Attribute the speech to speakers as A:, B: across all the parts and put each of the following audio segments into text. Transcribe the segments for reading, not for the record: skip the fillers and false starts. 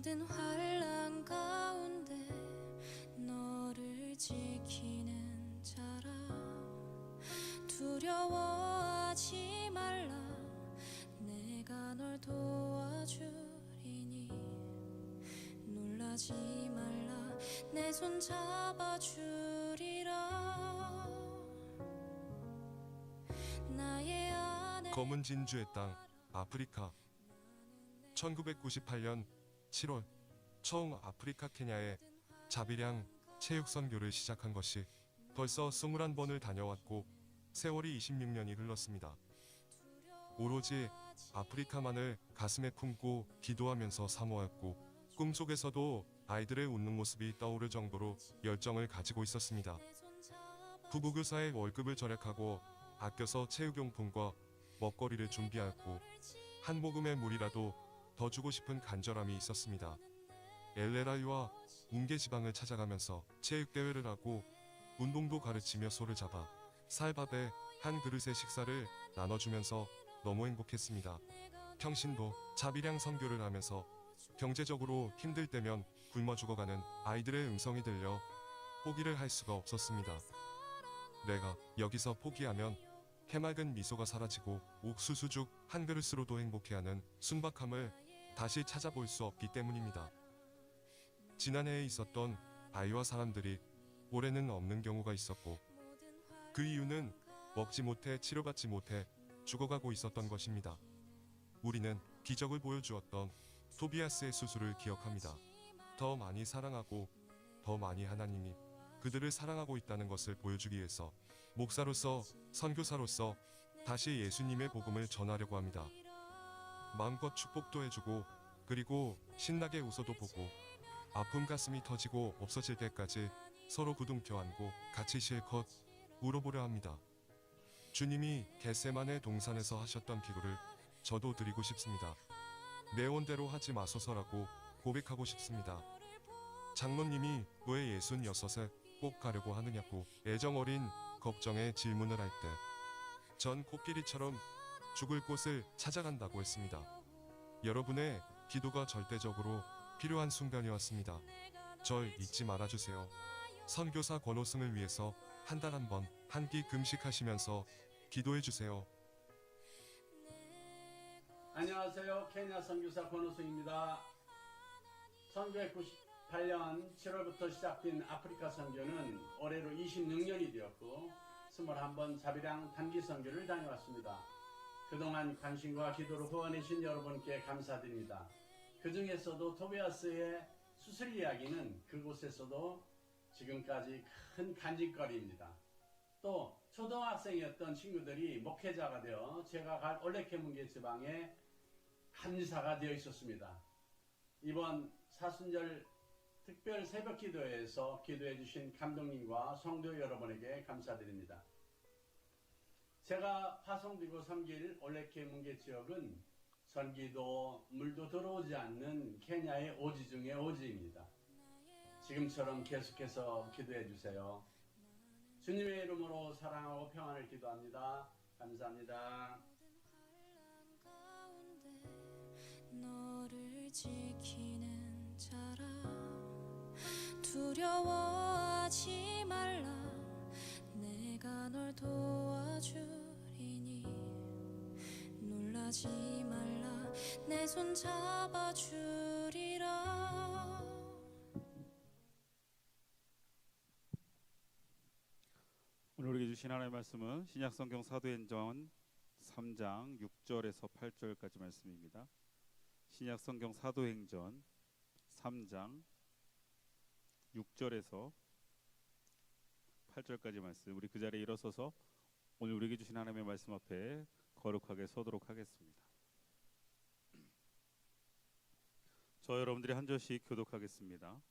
A: 모든 환난 가운데 너를 지키는 자라. 두려워하지 말라. 내가 널 도와주리니. 놀라지 말라. 내 손 잡아주리라. 나의 아내
B: 검은 진주의 땅 아프리카. 1998년 7월 처음 아프리카 케냐에 자비량 체육 선교를 시작한 것이 벌써 21번을 다녀왔고 세월이 26년이 흘렀습니다. 오로지 아프리카만을 가슴에 품고 기도하면서 사모했고 꿈속에서도 아이들의 웃는 모습이 떠오를 정도로 열정을 가지고 있었습니다. 부부교사의 월급을 절약하고 아껴서 체육용품과 먹거리를 준비하였고 한 모금의 물이라도 더 주고 싶은 간절함이 있었습니다. 엘레라이와 웅계지방을 찾아가면서 체육대회를 하고 운동도 가르치며 소를 잡아 쌀밥에 한 그릇의 식사를 나눠주면서 너무 행복했습니다. 평신도 자비량 선교를 하면서 경제적으로 힘들 때면 굶어 죽어가는 아이들의 음성이 들려 포기를 할 수가 없었습니다. 내가 여기서 포기하면 해맑은 미소가 사라지고 옥수수죽 한 그릇으로도 행복해하는 순박함을 다시 찾아볼 수 없기 때문입니다. 지난해에 있었던 아이와 사람들이 올해는 없는 경우가 있었고 그 이유는 먹지 못해 치료받지 못해 죽어가고 있었던 것입니다. 우리는 기적을 보여주었던 토비아스의 수술을 기억합니다. 더 많이 사랑하고 더 많이 하나님이 그들을 사랑하고 있다는 것을 보여주기 위해서 목사로서 선교사로서 다시 예수님의 복음을 전하려고 합니다. 마음껏 축복도 해주고 그리고 신나게 웃어도 보고 아픈 가슴이 터지고 없어질 때까지 서로 부둥켜 안고 같이 실컷 울어보려 합니다. 주님이 겟세마네 동산에서 하셨던 기도를 저도 드리고 싶습니다. 내원대로 하지 마소서라고 고백하고 싶습니다. 장로님이 왜 66에 꼭 가려고 하느냐고 애정어린 걱정에 질문을 할 때 전 코끼리처럼 죽을 곳을 찾아간다고 했습니다. 여러분의 기도가 절대적으로 필요한 순간이 왔습니다. 절 잊지 말아주세요. 선교사 권호승을 위해서 한 달 한 번 한 끼 금식하시면서 기도해주세요.
C: 안녕하세요. 케냐 선교사 권호승입니다. 1998년 7월부터 시작된 아프리카 선교는 올해로 26년이 되었고 21번 자비량 단기 선교를 다녀왔습니다. 그동안 관심과 기도로 후원해주신 여러분께 감사드립니다. 그 중에서도 토비아스의 수술 이야기는 그곳에서도 지금까지 큰 간직거리입니다. 또 초등학생이었던 친구들이 목회자가 되어 제가 갈 올레케문게 지방에 간사가 되어 있었습니다. 이번 사순절 특별 새벽 기도회에서 기도해 주신 감독님과 성도 여러분에게 감사드립니다. 제가 파송되고 섬길 올레케문게 지역은 전기도 물도 들어오지 않는 케냐의 오지 중의 오지입니다. 지금처럼 계속해서 기도해 주세요. 주님의 이름으로 사랑하고 평안을 기도합니다. 감사합니다.
A: 너를 지키는 자라. 두려워하지 말라. 내가 널 도와주리니. 놀라지 말라. 내 손 잡아주리라.
D: 오늘 우리에게 주신 하나님의 말씀은 신약성경 사도행전 3장 6절에서 8절까지 말씀입니다. 신약성경 사도행전 3장 6절에서 8절까지 말씀, 우리 그 자리에 일어서서 오늘 우리에게 주신 하나님의 말씀 앞에 거룩하게 서도록 하겠습니다. 저 여러분들이 한 절씩 교독하겠습니다.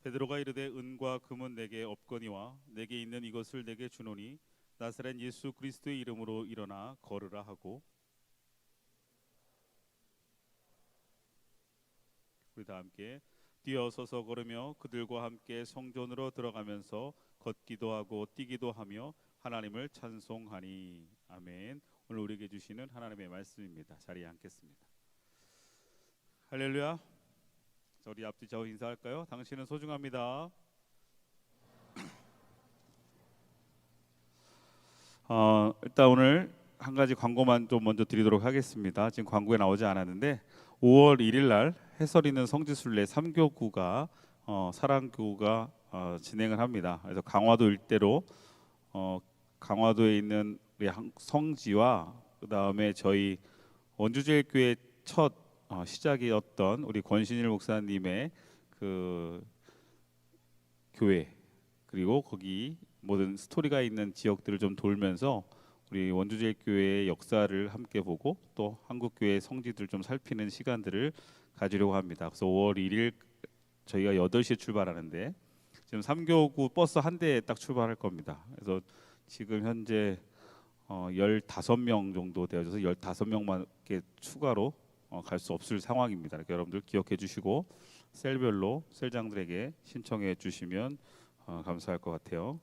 D: 베드로가 이르되 은과 금은 내게 없거니와 내게 있는 이것을 내게 주노니 나사렛 예수 그리스도의 이름으로 일어나 걸으라 하고, 우리 다 함께 뛰어서서 걸으며 그들과 함께 성전으로 들어가면서 걷기도 하고 뛰기도 하며 하나님을 찬송하니. 아멘. 오늘 우리에게 주시는 하나님의 말씀입니다. 자리에 앉겠습니다. 할렐루야. 자, 우리 앞뒤 좌우 인사할까요? 당신은 소중합니다. 일단 오늘 한 가지 광고만 좀 먼저 드리도록 하겠습니다. 지금 광고에 나오지 않았는데 5월 1일 날 해설 있는 성지순례 3교구가 사랑교구가 진행을 합니다. 그래서 강화도 일대로 강화도에 있는 우리 성지와 그 다음에 저희 원주제일교회 첫 시작이었던 우리 권신일 목사님의 그 교회 그리고 거기 모든 스토리가 있는 지역들을 좀 돌면서 우리 원주제일교회의 역사를 함께 보고 또 한국교회의 성지들 좀 살피는 시간들을 가지려고 합니다. 그래서 5월 1일 저희가 8시에 출발하는데 지금 3교구 버스 한 대에 딱 출발할 겁니다. 그래서 지금 현재 15명 정도 되어져서 15명만 이렇게 추가로 갈 수 없을 상황입니다. 그러니까 여러분들 기억해 주시고 셀별로 셀장들에게 신청해 주시면 감사할 것 같아요.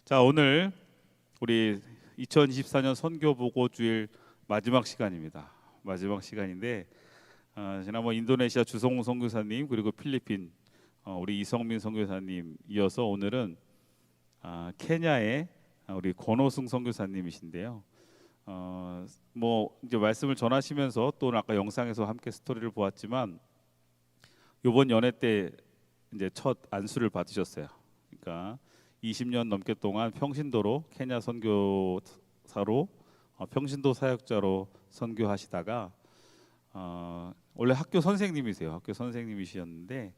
D: 자, 오늘 우리 2024년 선교 보고 주일 마지막 시간입니다. 마지막 시간인데 지난번 인도네시아 주성우 선교사님 그리고 필리핀 우리 이성민 선교사님 이어서 오늘은 케냐의 우리 권호승 선교사님이신데요. 뭐 이제 말씀을 전하시면서 또 아까 영상에서 함께 스토리를 보았지만 이번 연회 때 이제 첫 안수를 받으셨어요. 그러니까 20년 넘게 동안 평신도로 케냐 선교사로 평신도 사역자로 선교하시다가 원래 학교 선생님이세요. 학교 선생님이셨는데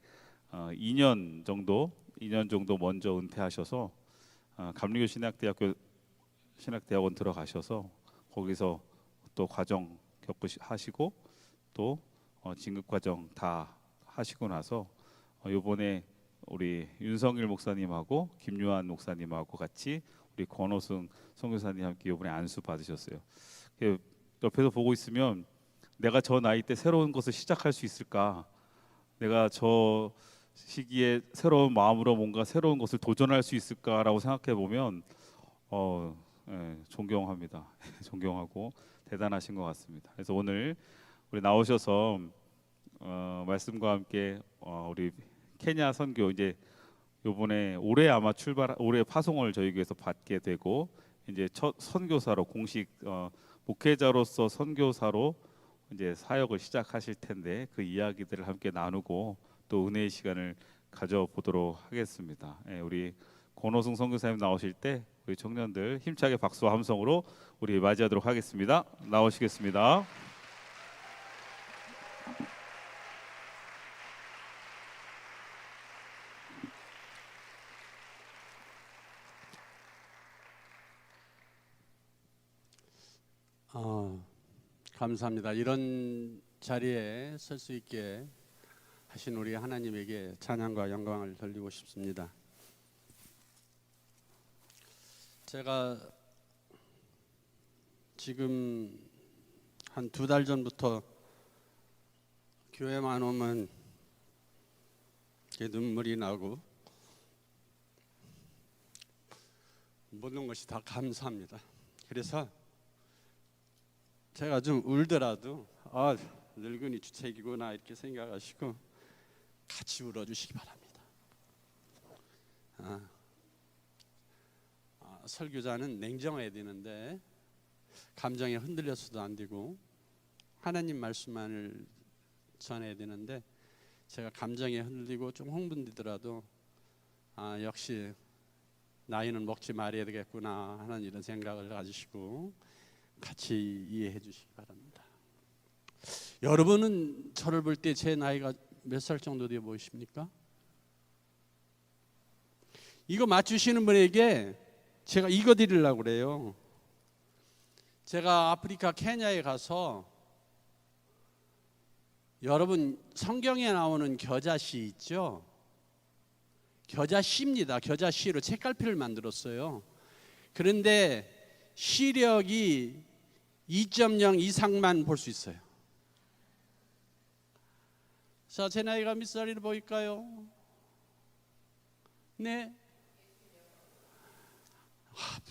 D: 2년 정도 먼저 은퇴하셔서 감리교 신학대학원 들어가셔서 거기서 또 과정 하시고 또 진급 과정 다 하시고 나서 이번에 우리 윤성일 목사님하고 김유한 목사님하고 같이 우리 권호승 선교사님 함께 이번에 안수 받으셨어요. 옆에서 보고 있으면 내가 저 나이 때 새로운 것을 시작할 수 있을까? 내가 저 시기에 새로운 마음으로 뭔가 새로운 것을 도전할 수 있을까라고 생각해 보면 존경합니다. 존경하고 대단하신 것 같습니다. 그래서 오늘 우리 나오셔서 말씀과 함께 우리 케냐 선교 이제 요번에 올해 파송을 저희 교회에서 받게 되고 이제 첫 선교사로 공식 목회자로서 선교사로 이제 사역을 시작하실 텐데 그 이야기들을 함께 나누고 또 은혜의 시간을 가져보도록 하겠습니다. 우리 권호승 선교사님 나오실 때 우리 청년들 힘차게 박수와 함성으로 우리 맞이하도록 하겠습니다. 나오시겠습니다.
C: 감사합니다. 이런 자리에 설 수 있게 하신 우리 하나님에게 찬양과 영광을 돌리고 싶습니다. 제가 지금 한 2달 전부터 교회만 오면 눈물이 나고 모든 것이 다 감사합니다. 그래서 제가 좀 울더라도 늙은이 주책이구나 이렇게 생각하시고 같이 울어주시기 바랍니다. 설교자는 냉정해야 되는데 감정에 흔들려서도 안 되고 하나님 말씀만을 전해야 되는데 제가 감정에 흔들리고 좀 흥분되더라도 역시 나이는 먹지 말아야 되겠구나 하는 이런 생각을 가지시고 같이 이해해 주시기 바랍니다. 여러분은 저를 볼 때 제 나이가 몇 살 정도 되어 보이십니까? 이거 맞추시는 분에게 제가 이거 드리려고 그래요. 제가 아프리카 케냐에 가서 여러분 성경에 나오는 겨자씨 있죠? 겨자씨입니다. 겨자씨로 책갈피를 만들었어요. 그런데 시력이 2.0 이상만 볼 수 있어요. 자, 제 나이가 몇 살이 보일까요? 네.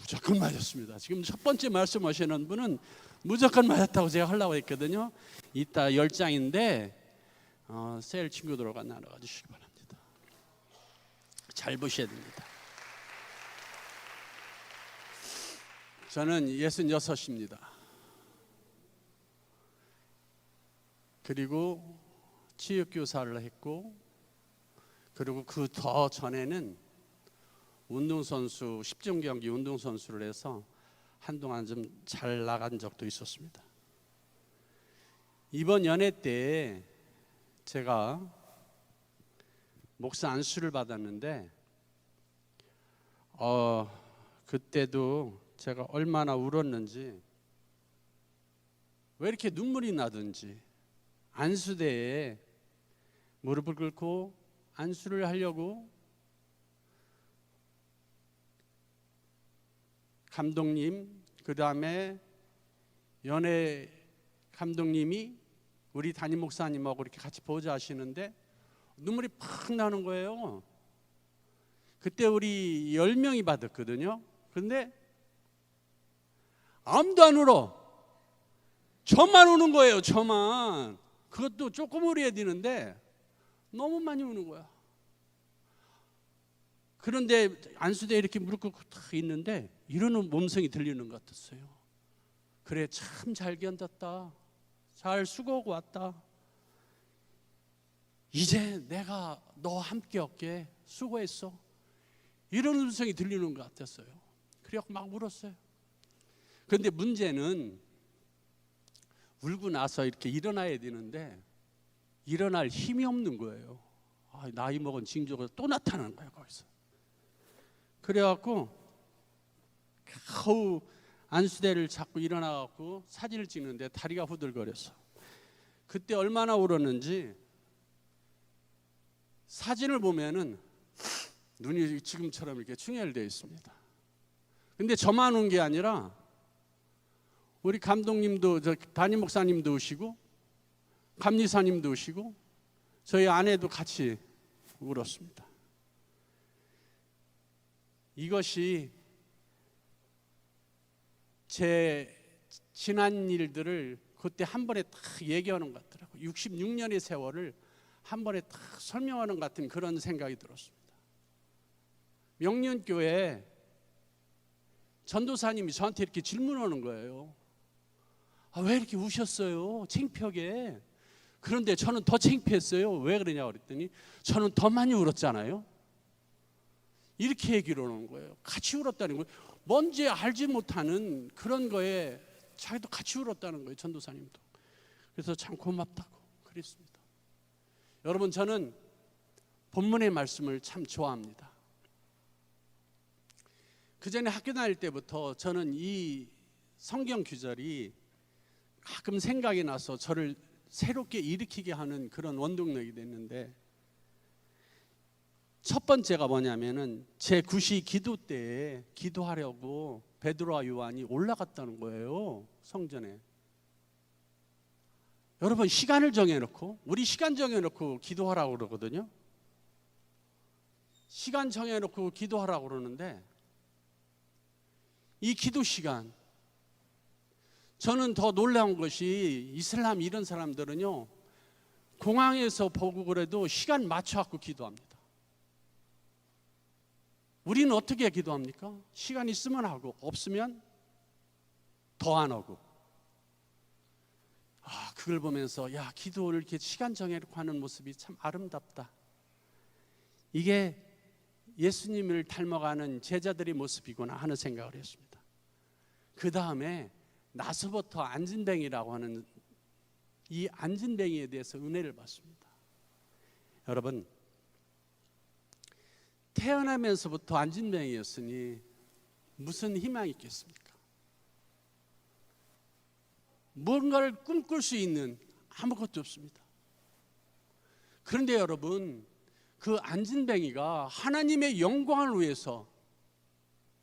C: 무조건 맞았습니다. 지금 첫 번째 말씀하시는 분은 무조건 맞았다고 제가 하려고 했거든요. 이따 10장인데 셀 친구들과 나눠가 주시기 바랍니다. 잘 보셔야 됩니다. 저는 66입니다. 그리고 체육교사를 했고, 그리고 그 더 전에는 운동선수, 10종 경기 운동선수를 해서 한동안 좀 잘 나간 적도 있었습니다. 이번 연회 때 제가 목사 안수를 받았는데 그때도 제가 얼마나 울었는지, 왜 이렇게 눈물이 나든지, 안수대에 무릎을 꿇고 안수를 하려고 감독님, 그 다음에 연예 감독님이 우리 담임 목사님하고 이렇게 같이 보좌하시는데 눈물이 팍 나는 거예요. 그때 우리 10명이 받았거든요. 그런데 아무도 안 울어. 저만 우는 거예요. 저만. 그것도 조금 울어야 되는데 너무 많이 우는 거야. 그런데 안수대에 이렇게 무릎 꿇고 딱 있는데 이러는 몸성이 들리는 것 같았어요. 그래, 참 잘 견뎠다. 잘 수고하고 왔다. 이제 내가 너와 함께 할게. 수고했어. 이런 음성이 들리는 것 같았어요. 그래갖고 막 울었어요. 그런데 문제는 울고 나서 이렇게 일어나야 되는데 일어날 힘이 없는 거예요. 나이 먹은 징조가 또 나타나는 거예요, 거기서. 그래갖고 겨우 안수대를 잡고 일어나갖고 사진을 찍는데 다리가 후들거렸어. 그때 얼마나 울었는지 사진을 보면은 눈이 지금처럼 이렇게 충혈되어 있습니다. 근데 저만 운 게 아니라 우리 감독님도, 담임 목사님도 오시고 감리사님도 오시고 저희 아내도 같이 울었습니다. 이것이 제 지난 일들을 그때 한 번에 딱 얘기하는 것 같더라고요. 66년의 세월을 한 번에 딱 설명하는 것 같은 그런 생각이 들었습니다. 명륜교회 전도사님이 저한테 이렇게 질문하는 거예요. 왜 이렇게 우셨어요? 창피하게. 그런데 저는 더 창피했어요. 왜 그러냐고 그랬더니 저는 더 많이 울었잖아요. 이렇게 얘기를 하는 거예요. 같이 울었다는 거예요. 뭔지 알지 못하는 그런 거에 자기도 같이 울었다는 거예요. 전도사님도. 그래서 참 고맙다고 그랬습니다. 여러분, 저는 본문의 말씀을 참 좋아합니다. 그 전에 학교 다닐 때부터 저는 이 성경 구절이 가끔 생각이 나서 저를 새롭게 일으키게 하는 그런 원동력이 됐는데, 첫 번째가 뭐냐면은 제 9시 기도 때에 기도하려고 베드로와 요한이 올라갔다는 거예요, 성전에. 여러분, 시간을 정해놓고, 우리 시간 정해놓고 기도하라고 그러거든요. 시간 정해놓고 기도하라고 그러는데 이 기도 시간, 저는 더 놀라운 것이 이슬람 이런 사람들은요, 공항에서 보고 그래도 시간 맞춰갖고 기도합니다. 우리는 어떻게 기도합니까? 시간 있으면 하고 없으면 더 안 하고. 그걸 보면서 기도를 이렇게 시간 정해놓고 하는 모습이 참 아름답다. 이게 예수님을 닮아가는 제자들의 모습이구나 하는 생각을 했습니다. 그 다음에 나서부터 안진뱅이라고 하는 이 안진뱅이에 대해서 은혜를 받습니다. 여러분, 태어나면서부터 안진뱅이였으니 무슨 희망이 있겠습니까? 뭔가를 꿈꿀 수 있는 아무것도 없습니다. 그런데 여러분, 그 안진뱅이가 하나님의 영광을 위해서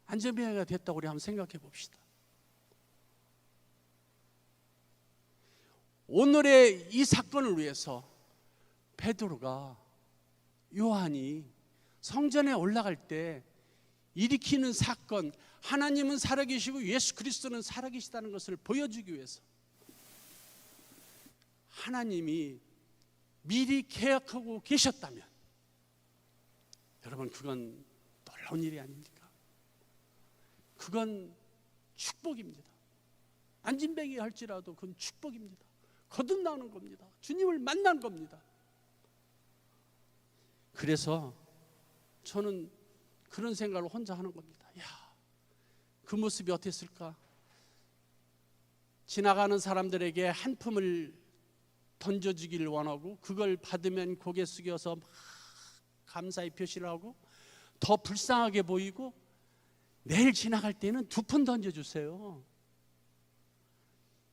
C: 안진뱅이가 됐다고 우리 한번 생각해 봅시다. 오늘의 이 사건을 위해서 베드로가, 요한이 성전에 올라갈 때 일으키는 사건, 하나님은 살아계시고 예수 그리스도는 살아계시다는 것을 보여주기 위해서 하나님이 미리 계약하고 계셨다면 여러분 그건 놀라운 일이 아닙니까? 그건 축복입니다. 안진뱅이 할지라도 그건 축복입니다. 거듭나는 겁니다. 주님을 만난 겁니다. 그래서 저는 그런 생각을 혼자 하는 겁니다. 야, 그 모습이 어땠을까? 지나가는 사람들에게 한 푼을 던져주기를 원하고 그걸 받으면 고개 숙여서 막 감사의 표시를 하고 더 불쌍하게 보이고 내일 지나갈 때는 2푼 던져주세요.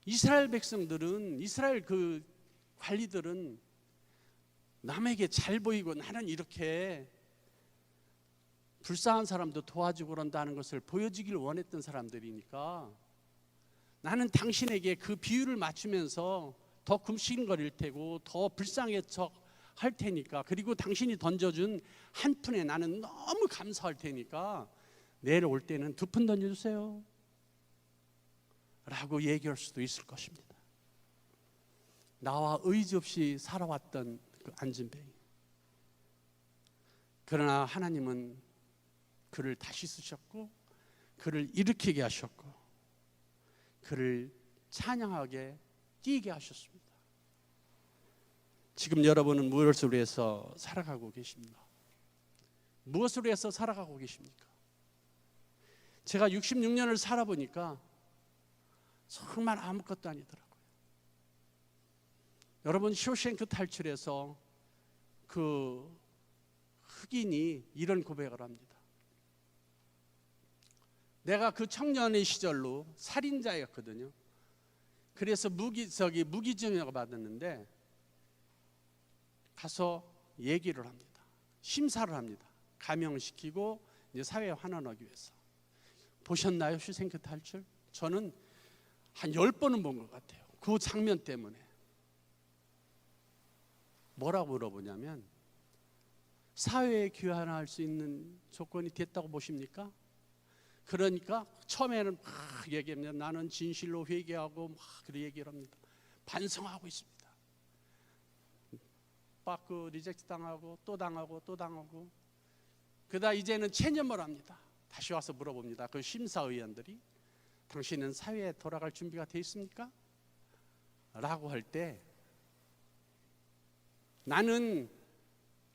C: 이스라엘 백성들은 이스라엘 그 관리들은 남에게 잘 보이고 나는 이렇게 불쌍한 사람도 도와주고 그런다는 것을 보여주기를 원했던 사람들이니까 나는 당신에게 그 비율을 맞추면서 더 굶신거릴 테고 더 불쌍해 척할 테니까 그리고 당신이 던져준 한 푼에 나는 너무 감사할 테니까 내일 올 때는 2푼 던져주세요 라고 얘기할 수도 있을 것입니다. 나와 의지 없이 살아왔던 그 안진뱅이. 그러나 하나님은 그를 다시 쓰셨고 그를 일으키게 하셨고 그를 찬양하게 뛰게 하셨습니다. 지금 여러분은 무엇을 위해서 살아가고 계십니까? 무엇을 위해서 살아가고 계십니까? 제가 66년을 살아보니까 정말 아무것도 아니더라고요. 여러분 쇼생크 탈출에서 그 흑인이 이런 고백을 합니다. 내가 그 청년의 시절로 살인자였거든요. 그래서 무기징역을 받았는데 가서 얘기를 합니다. 심사를 합니다. 감형시키고 이제 사회에 환원하기 위해서. 보셨나요? 쇼생크 탈출? 저는 한 10번은 본 것 같아요. 그 장면 때문에. 뭐라고 물어보냐면 사회에 귀환할 수 있는 조건이 됐다고 보십니까? 그러니까 처음에는 막 얘기하면 나는 진실로 회개하고 막 그런 얘기를 합니다. 반성하고 있습니다. 빠꾸 리젝트 당하고 또 당하고 또 당하고 그러다 이제는 체념을 합니다. 다시 와서 물어봅니다. 그 심사위원들이 당신은 사회에 돌아갈 준비가 돼 있습니까? 라고 할 때 나는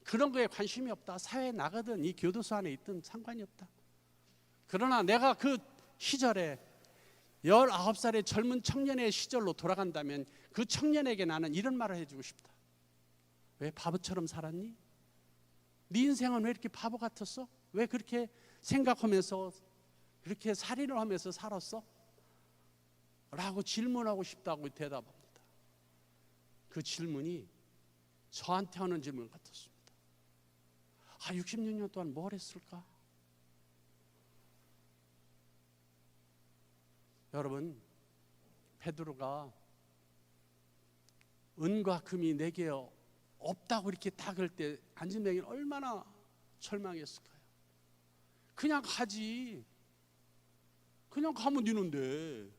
C: 그런 거에 관심이 없다. 사회에 나가든 이 교도소 안에 있든 상관이 없다. 그러나 내가 그 시절에 19살의 젊은 청년의 시절로 돌아간다면 그 청년에게 나는 이런 말을 해주고 싶다. 왜 바보처럼 살았니? 네 인생은 왜 이렇게 바보 같았어? 왜 그렇게 생각하면서 그렇게 살인을 하면서 살았어? 라고 질문하고 싶다고 대답합니다. 그 질문이 저한테 하는 질문 같았습니다. 66년 동안 뭘 했을까? 여러분, 베드로가 은과 금이 내게 없다고 이렇게 딱 할 때 안진뱅이는 얼마나 절망했을까요? 그냥 가지. 그냥 가면 되는데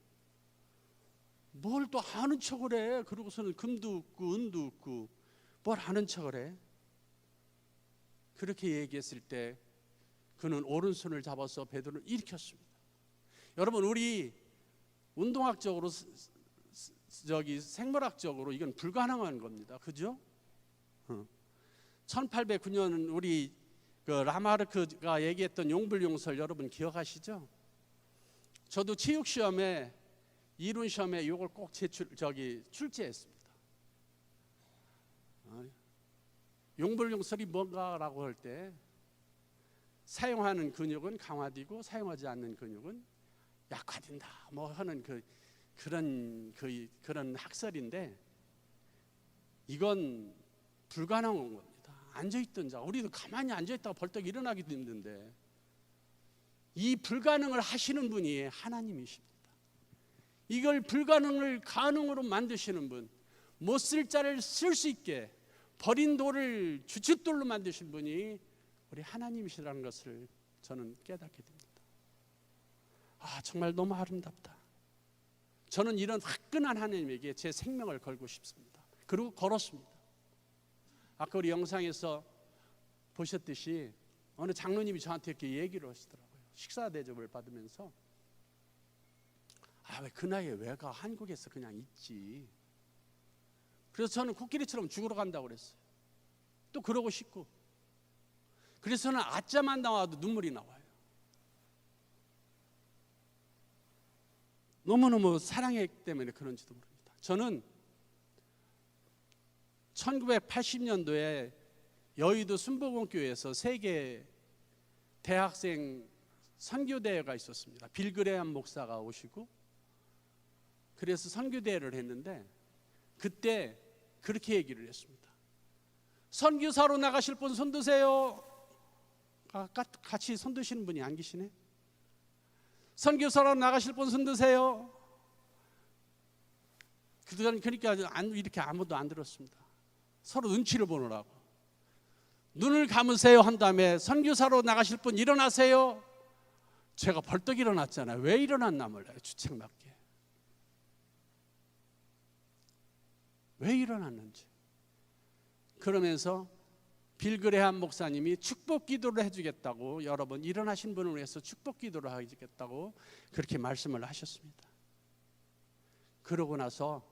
C: 뭘 또 아는 척을 해. 그러고서는 금도 없고 은도 없고 뭘 아는 척을 해. 그렇게 얘기했을 때 그는 오른손을 잡아서 베드로를 일으켰습니다. 여러분, 우리 운동학적으로 생물학적으로 이건 불가능한 겁니다. 그죠? 1809년 우리 그 라마르크가 얘기했던 용불용설 여러분 기억하시죠? 저도 체육 시험에 이론 시험에 이걸 꼭 출제했습니다. 용불용설이 뭔가라고 할 때 사용하는 근육은 강화되고 사용하지 않는 근육은 약화된다. 뭐 하는 그런 학설인데 이건 불가능한 겁니다. 앉아있던 자, 우리도 가만히 앉아있다가 벌떡 일어나기도 힘든데 이 불가능을 하시는 분이 하나님이십니다. 이걸 불가능을 가능으로 만드시는 분, 못 쓸 자를 쓸 수 있게 버린 돌을 주춧돌로 만드신 분이 우리 하나님이시라는 것을 저는 깨닫게 됩니다. 정말 너무 아름답다. 저는 이런 화끈한 하나님에게 제 생명을 걸고 싶습니다. 그리고 걸었습니다. 아까 우리 영상에서 보셨듯이 어느 장로님이 저한테 이렇게 얘기를 하시더라고요. 식사 대접을 받으면서 왜 그 나이에 왜 가? 한국에서 그냥 있지. 그래서 저는 코끼리처럼 죽으러 간다고 그랬어요. 또 그러고 싶고. 그래서 저는 아짜만 나와도 눈물이 나와요. 너무너무 사랑했기 때문에 그런지도 모릅니다. 저는 1980년도에 여의도 순복음교회에서 세계 대학생 선교대회가 있었습니다. 빌그레함 목사가 오시고 그래서 선교대회를 했는데 그때 그렇게 얘기를 했습니다. 선교사로 나가실 분 손 드세요. 같이 손 드시는 분이 안 계시네. 선교사로 나가실 분 손 드세요. 그러니까 이렇게 아무도 안 들었습니다. 서로 눈치를 보느라고. 눈을 감으세요 한 다음에 선교사로 나가실 분 일어나세요. 제가 벌떡 일어났잖아요. 왜 일어났나 몰라요. 주책맞게. 왜 일어났는지. 그러면서 빌그레함 목사님이 축복 기도를 해주겠다고, 여러분 일어나신 분을 위해서 축복 기도를 해주겠다고 그렇게 말씀을 하셨습니다. 그러고 나서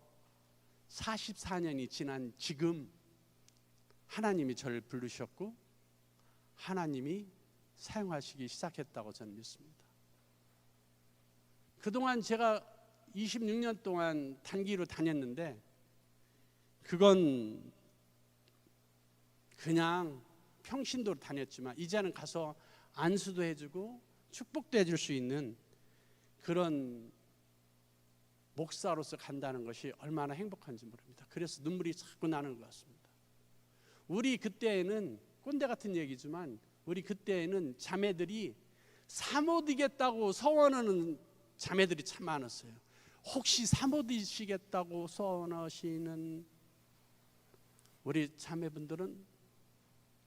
C: 44년이 지난 지금 하나님이 저를 부르셨고 하나님이 사용하시기 시작했다고 저는 믿습니다. 그동안 제가 26년 동안 단기로 다녔는데 그건 그냥 평신도로 다녔지만 이제는 가서 안수도 해주고 축복도 해줄 수 있는 그런 목사로서 간다는 것이 얼마나 행복한지 모릅니다. 그래서 눈물이 자꾸 나는 것 같습니다. 우리 그때에는 꼰대 같은 얘기지만 우리 그때에는 자매들이 사모되겠다고 서원하는 자매들이 참 많았어요. 혹시 사모되시겠다고 서원하시는 우리 자매분들은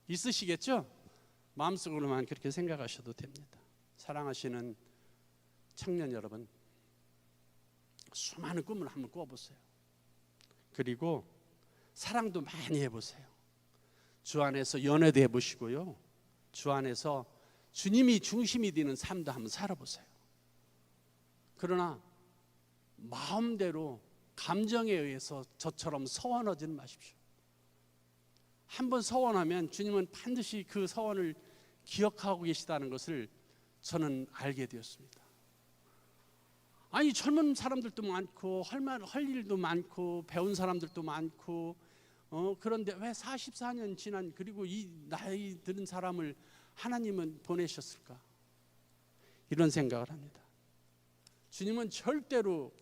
C: 있으시겠죠? 마음속으로만 그렇게 생각하셔도 됩니다. 사랑하시는 청년 여러분, 수많은 꿈을 한번 꿔보세요. 그리고 사랑도 많이 해보세요. 주 안에서 연애도 해보시고요. 주 안에서 주님이 중심이 되는 삶도 한번 살아보세요. 그러나 마음대로 감정에 의해서 저처럼 서원하지는 마십시오. 한번 서원하면 주님은 반드시 그 서원을 기억하고 계시다는 것을 저는 알게 되었습니다. 아니 젊은 사람들도 많고 할 일도 많고 배운 사람들도 많고 그런데 왜 44년 지난 그리고 이 나이 드는 사람을 하나님은 보내셨을까? 이런 생각을 합니다. 주님은 절대로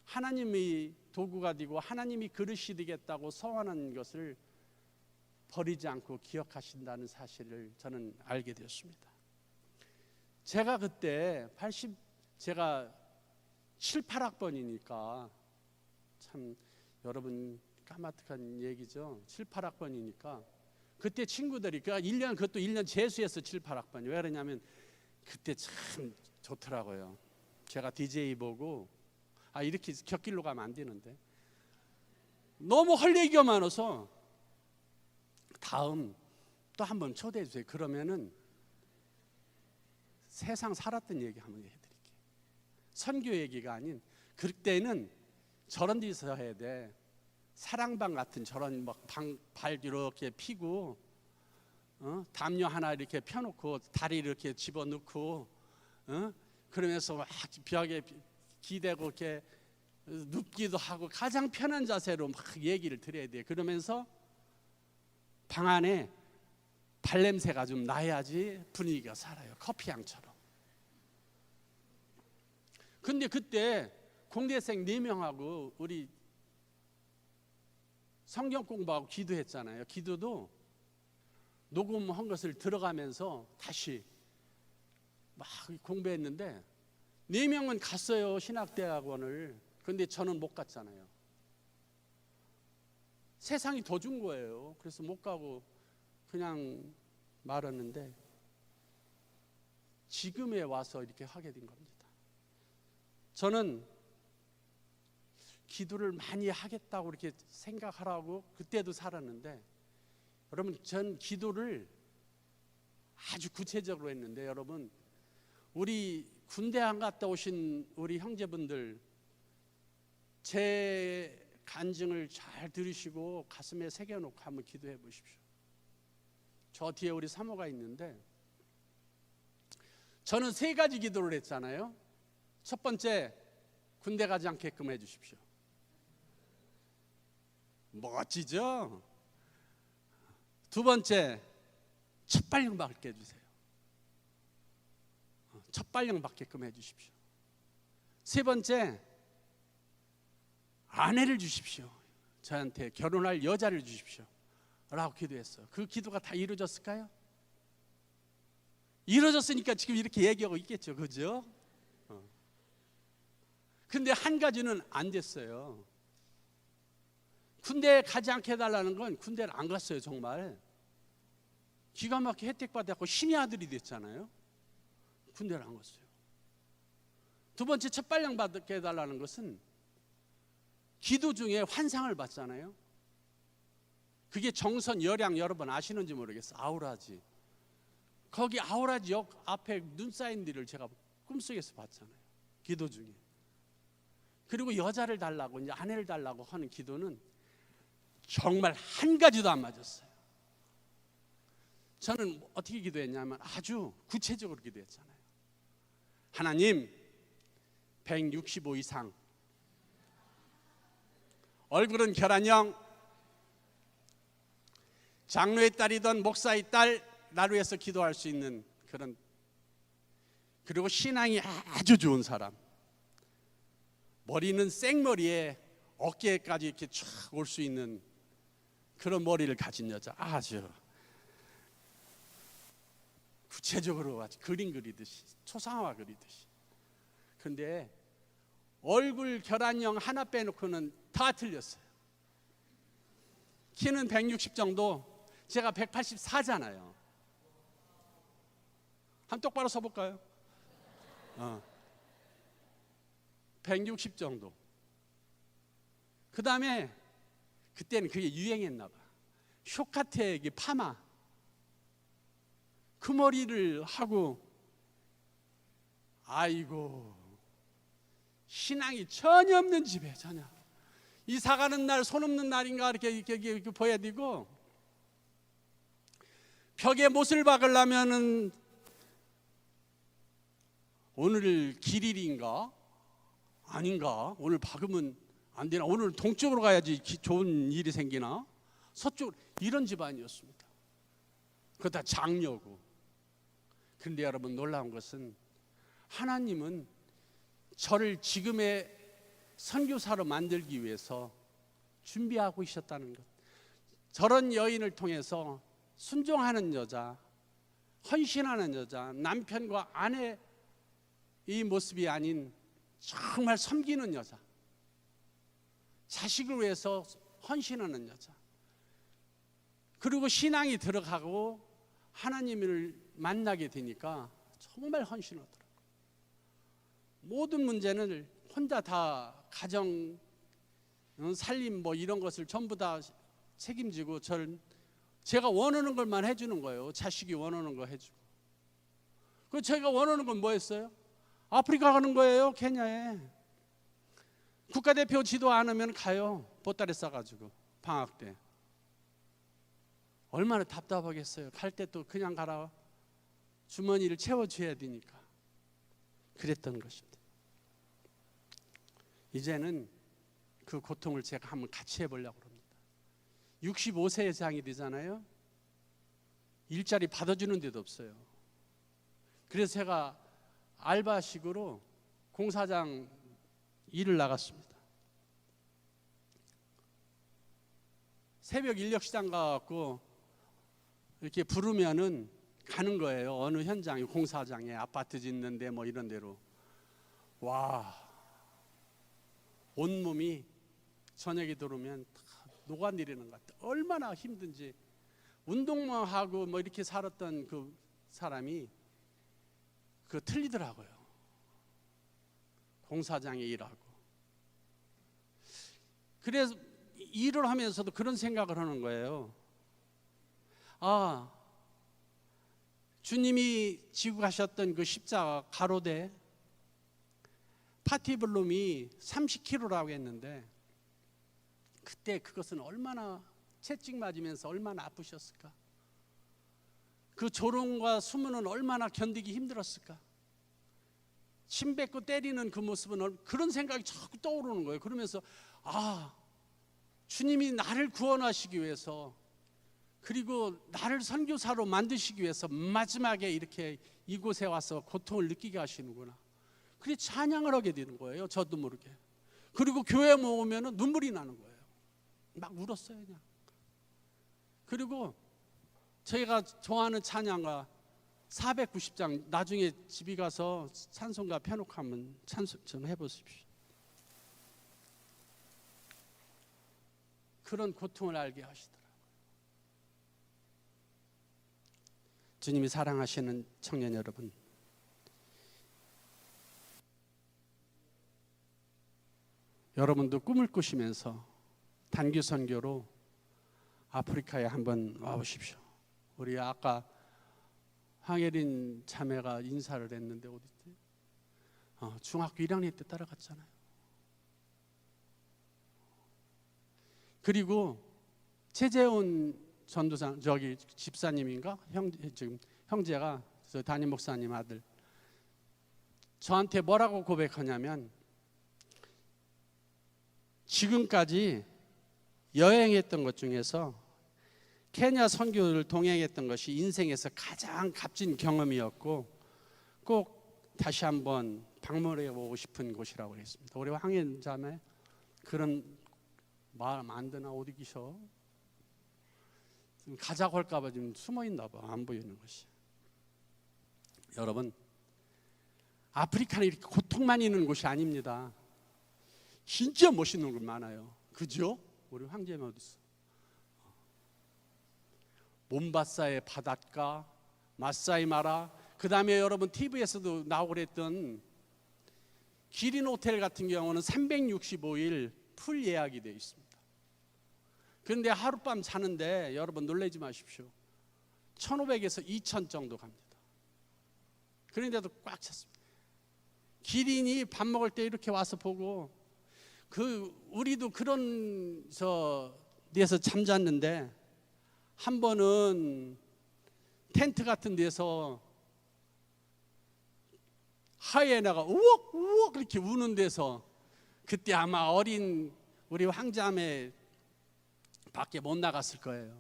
C: 하나님의 도구가 되고 하나님이 그릇이 되겠다고 서원한 것을 버리지 않고 기억하신다는 사실을 저는 알게 되었습니다. 제가 그때 제가 7, 8학번이니까 참 여러분 까마득한 얘기죠. 7, 8학번이니까 그때 친구들이 그것도 1년 재수해서 7, 8학번이 왜 그러냐면 그때 참 좋더라고요. 제가 DJ 보고 이렇게 곁길로 가면 안 되는데 너무 할 얘기가 많아서 다음 또 한번 초대해 주세요. 그러면은 세상 살았던 얘기 한번 해드릴게요. 선교 얘기가 아닌 그때는 저런 데서 해야 돼. 사랑방 같은 저런 발 이렇게 피고 담요 하나 이렇게 펴놓고 다리 이렇게 집어넣고 그러면서 막 벽에 기대고 이렇게 눕기도 하고 가장 편한 자세로 막 얘기를 드려야 돼. 그러면서 방 안에 발냄새가 좀 나야지 분위기가 살아요. 커피향처럼. 근데 그때 공대생 4명하고 우리 성경 공부하고 기도했잖아요. 기도도 녹음한 것을 들어가면서 다시 막 공부했는데 4명은 갔어요. 신학대학원을. 근데 저는 못 갔잖아요. 세상이 더 준 거예요. 그래서 못 가고 그냥 말았는데 지금에 와서 이렇게 하게 된 겁니다. 저는 기도를 많이 하겠다고 이렇게 생각하라고 그때도 살았는데 여러분, 전 기도를 아주 구체적으로 했는데, 여러분, 우리 군대 안 갔다 오신 우리 형제분들 제 간증을 잘 들으시고 가슴에 새겨놓고 한번 기도해 보십시오. 저 뒤에 우리 사모가 있는데, 저는 3가지 기도를 했잖아요. 첫 번째, 군대 가지 않게끔 해주십시오. 멋지죠? 두 번째, 첫발령 받게 해주세요. 첫발령 받게끔 해주십시오. 세 번째, 아내를 주십시오. 저한테 결혼할 여자를 주십시오 라고 기도했어요. 그 기도가 다 이루어졌을까요? 이루어졌으니까 지금 이렇게 얘기하고 있겠죠, 그죠? 근데 한 가지는 안 됐어요. 군대에 가지 않게 해달라는 건 군대를 안 갔어요. 정말 기가 막히게 혜택 받았고 신의 아들이 됐잖아요. 군대를 안 갔어요. 두 번째, 첫발령 받게 해달라는 것은 기도 중에 환상을 봤잖아요. 그게 정선 열양, 여러분 아시는지 모르겠어요. 아우라지. 거기 아우라지 역 앞에 눈 쌓인 일을 제가 꿈속에서 봤잖아요. 기도 중에. 그리고 여자를 달라고, 이제 아내를 달라고 하는 기도는 정말 한 가지도 안 맞았어요. 저는 어떻게 기도했냐면 아주 구체적으로 기도했잖아요. 하나님, 165 이상, 얼굴은 결혼형, 장로의 딸이든 목사의 딸, 나를 위해서 기도할 수 있는 그런, 그리고 신앙이 아주 좋은 사람, 머리는 생머리에 어깨까지 이렇게 쫙 올 수 있는 그런 머리를 가진 여자, 아주 구체적으로 아주 그림 그리듯이, 초상화 그리듯이. 근데 얼굴 결혼형 하나 빼놓고는 다 틀렸어요. 키는 160 정도, 제가 184잖아요. 한 똑바로 서볼까요? 160 정도. 그 다음에 그때는 그게 유행했나 봐. 쇼카텍이 파마, 그 머리를 하고, 아이고, 신앙이 전혀 없는 집에, 전혀. 이사 가는 날, 손 없는 날인가 이렇게 보여야 되고, 벽에 못을 박으려면은 오늘 길일인가 아닌가, 오늘 박으면 안 되나, 오늘 동쪽으로 가야지 좋은 일이 생기나, 서쪽으로, 이런 집안이었습니다. 그거 다 장녀고. 그런데 여러분, 놀라운 것은 하나님은 저를 지금의 선교사로 만들기 위해서 준비하고 있었다는 것. 저런 여인을 통해서 순종하는 여자, 헌신하는 여자, 남편과 아내 이 모습이 아닌 정말 섬기는 여자, 자식을 위해서 헌신하는 여자, 그리고 신앙이 들어가고 하나님을 만나게 되니까 정말 헌신하더라고요. 모든 문제는 혼자 다 가정, 살림 뭐 이런 것을 전부 다 책임지고, 제가 원하는 것만 해주는 거예요. 자식이 원하는 거 해주고. 그 제가 원하는 건 뭐였어요? 아프리카 가는 거예요. 케냐에. 국가대표 지도 안 하면 가요. 보따리 싸가지고 방학 때. 얼마나 답답하겠어요. 갈 때 또 그냥 가라. 주머니를 채워줘야 되니까. 그랬던 것입니다. 이제는 그 고통을 제가 한번 같이 해보려고 합니다. 65세의 장이 되잖아요. 일자리 받아주는 데도 없어요. 그래서 제가 알바식으로 공사장 일을 나갔습니다. 새벽 인력시장 가갖고 이렇게 부르면은 가는 거예요. 어느 현장에, 공사장에, 아파트 짓는데 뭐 이런 데로. 와, 온몸이 저녁에 들어오면 다 녹아내리는 것 같아요. 얼마나 힘든지. 운동만 하고 뭐 이렇게 살았던 그 사람이 그 틀리더라고요. 공사장에 일하고. 그래서 일을 하면서도 그런 생각을 하는 거예요. 주님이 지고 가셨던 그 십자가 가로대 파티블룸이 30kg라고 했는데 그때 그것은 얼마나 채찍 맞으면서 얼마나 아프셨을까? 그 조롱과 수모는 얼마나 견디기 힘들었을까? 침 뱉고 때리는 그 모습은 그런 생각이 자꾸 떠오르는 거예요. 그러면서 주님이 나를 구원하시기 위해서 그리고 나를 선교사로 만드시기 위해서 마지막에 이렇게 이곳에 와서 고통을 느끼게 하시는구나. 그래 찬양을 하게 되는 거예요. 저도 모르게. 그리고 교회 모으면 눈물이 나는 거예요. 막 울었어요 그냥. 그리고 저희가 좋아하는 찬양가 490장 나중에 집에 가서 찬송가 펴놓고 한번 찬송 좀 해보십시오. 그런 고통을 알게 하시더라고요. 주님이 사랑하시는 청년 여러분, 여러분도 꿈을 꾸시면서 단기 선교로 아프리카에 한번 와보십시오. 우리 아까 황예린 자매가 인사를 했는데 어디지? 중학교 1학년 때 따라갔잖아요. 그리고 최재훈 전도사 저기 집사님인가 지금 형제가 저 담임 목사님 아들 저한테 뭐라고 고백하냐면 지금까지 여행했던 것 중에서 케냐 선교를 동행했던 것이 인생에서 가장 값진 경험이었고 꼭 다시 한번 방문해 보고 싶은 곳이라고 했습니다. 우리 황현 자매 그런 마음 안 드나 어디 계셔? 지금 가자고 할까 봐 지금 숨어 있나 봐. 안 보이는 것이. 여러분, 아프리카는 이렇게 고통만 있는 곳이 아닙니다. 진짜 멋있는 곳 많아요. 그죠? 우리 황제님 어디 있어? 몬바사의 바닷가, 마사이 마라, 그 다음에 여러분 TV에서도 나오고 그랬던 기린 호텔 같은 경우는 365일 풀 예약이 되어 있습니다. 그런데 하룻밤 자는데 여러분 놀라지 마십시오. 1,500에서 2,000 정도 갑니다. 그런데도 꽉 찼습니다. 기린이 밥 먹을 때 이렇게 와서 보고 우리도 그런 데서 잠잤는데 한 번은 텐트 같은 데서 하이에나가 우억 우억 그렇게 우는 데서 그때 아마 어린 우리 황자매 밖에 못 나갔을 거예요.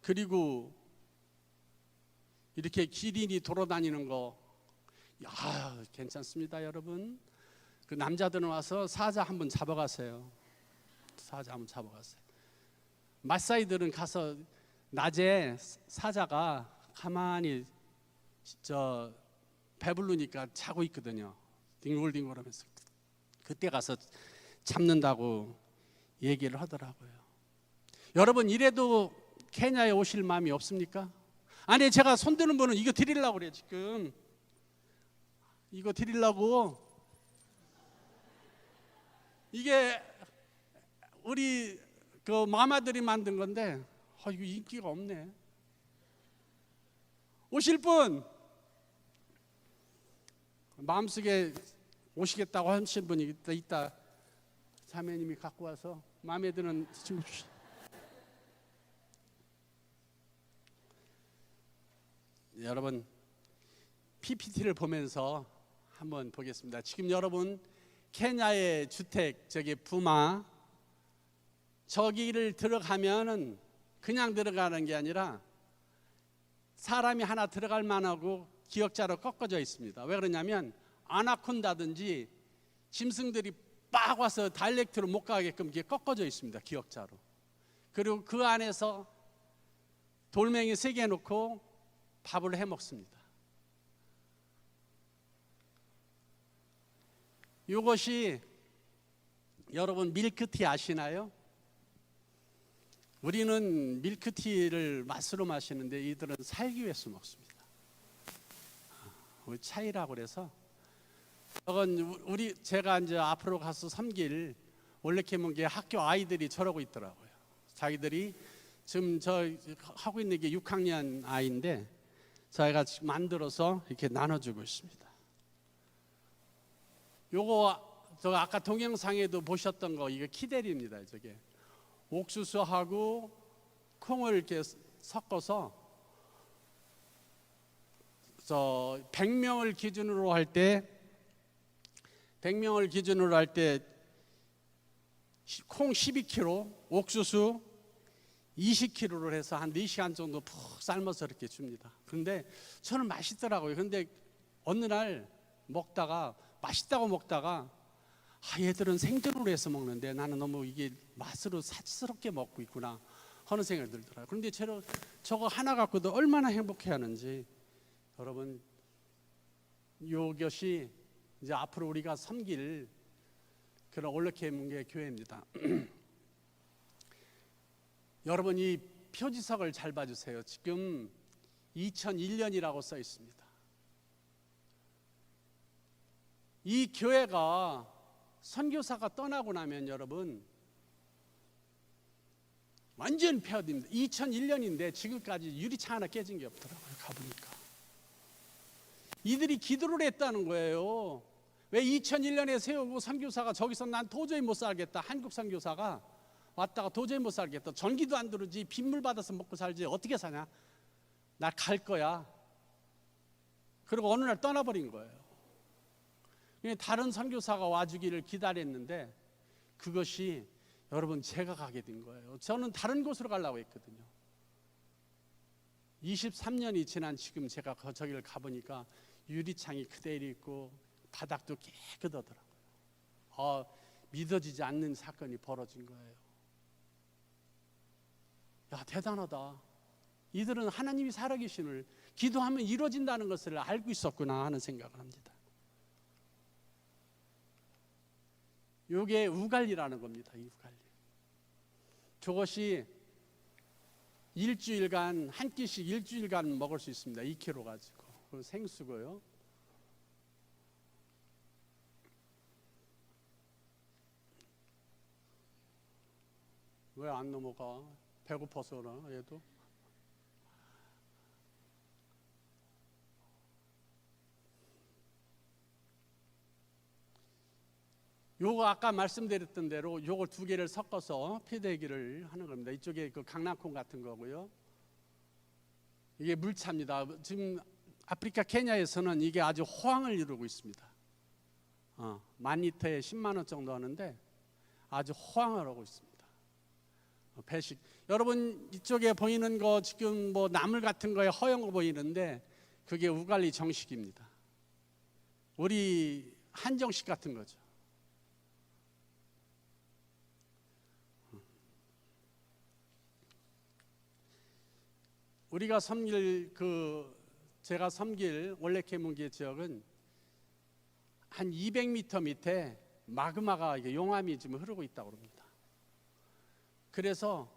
C: 그리고 이렇게 기린이 돌아다니는 거 괜찮습니다 여러분. 그 남자들은 와서 사자 한번 잡아가세요. 사자 한번 잡아가세요. 마사이들은 가서 낮에 사자가 가만히 배부르니까 자고 있거든요. 뒹굴뒹굴하면서 그때 가서 잡는다고 얘기를 하더라고요. 여러분 이래도 케냐에 오실 마음이 없습니까? 아니 제가 손드는 분은 이거 드리려고 그래요. 지금 이거 드리려고. 이게 우리 그 마마들이 만든 건데 이거 인기가 없네. 오실 분 마음속에 오시겠다고 하신 분이 있다. 자매님이 갖고 와서 마음에 드는 친구 주시죠. 여러분 PPT를 보면서 한번 보겠습니다. 지금 여러분 케냐의 주택 저기 부마 저기를 들어가면은 그냥 들어가는 게 아니라 사람이 하나 들어갈 만하고 기역자로 꺾어져 있습니다. 왜 그러냐면 아나콘다든지 짐승들이 빡 와서 다이렉트로 못 가게끔 이게 꺾어져 있습니다. 기역자로. 그리고 그 안에서 돌멩이 3개 놓고 밥을 해 먹습니다. 이것이 여러분 밀크티 아시나요? 우리는 밀크티를 맛으로 마시는데 이들은 살기 위해서 먹습니다. 우리 차이라고 그래서 저건 제가 이제 앞으로 가서 섬길 원래 캐문계 학교 아이들이 저러고 있더라고요. 자기들이 지금 저 하고 있는 게 6학년 아이인데 저희가 지금 만들어서 이렇게 나눠주고 있습니다. 요거 저 아까 동영상에도 보셨던 거 이게 키대리입니다. 저게 옥수수하고 콩을 이렇게 섞어서 저 100명을 기준으로 할 때 콩 12kg, 옥수수 20kg를 해서 한 4시간 정도 푹 삶아서 이렇게 줍니다. 그런데 저는 맛있더라고요. 그런데 어느 날 먹다가 맛있다고 먹다가 얘들은 생전으로 해서 먹는데 나는 너무 이게 맛으로 사치스럽게 먹고 있구나 하는 생각이 들더라고요. 그런데 저거 하나 갖고도 얼마나 행복해하는지 여러분, 이것이 이제 앞으로 우리가 섬길 그런 올레케문계 교회입니다. 여러분 이 표지석을 잘 봐주세요. 지금 2001년이라고 써 있습니다. 이 교회가 선교사가 떠나고 나면 여러분 완전 폐허됩니다. 2001년인데 지금까지 유리창 하나 깨진 게 없더라고요. 가보니까 이들이 기도를 했다는 거예요. 왜 2001년에 세우고 선교사가 저기서 난 도저히 못 살겠다. 한국 선교사가 왔다가 도저히 못 살겠다. 전기도 안 들어오지, 빗물 받아서 먹고 살지 어떻게 사냐. 나 갈 거야. 그리고 어느 날 떠나버린 거예요. 다른 선교사가 와주기를 기다렸는데 그것이 여러분 제가 가게 된 거예요. 저는 다른 곳으로 가려고 했거든요. 23년이 지난 지금 제가 저기를 가보니까 유리창이 그대로 있고 바닥도 깨끗하더라고요. 믿어지지 않는 사건이 벌어진 거예요. 야, 대단하다. 이들은 하나님이 살아계심을 기도하면 이루어진다는 것을 알고 있었구나 하는 생각을 합니다. 이게 우갈리라는 겁니다. 이 우갈리. 저것이 일주일간 한 끼씩 일주일간 먹을 수 있습니다. 2kg 가지고. 그건 생수고요. 왜 안 넘어가? 배고파서 그러나 얘도? 요거 아까 말씀드렸던 대로 요걸 두 개를 섞어서 피대기를 하는 겁니다. 이쪽에 그 강낭콩 같은 거고요. 이게 물차입니다. 지금 아프리카 케냐에서는 이게 아주 호황을 이루고 있습니다. 10,000리터에 10만 원 정도 하는데 아주 호황을 하고 있습니다. 배식. 여러분 이쪽에 보이는 거 지금 뭐 나물 같은 거에 허연 거 보이는데 그게 우갈리 정식입니다. 우리 한정식 같은 거죠. 우리가 섬길 제가 섬길 올레케문계 지역은 한 200m 밑에 마그마가 용암이 지금 흐르고 있다고 합니다. 그래서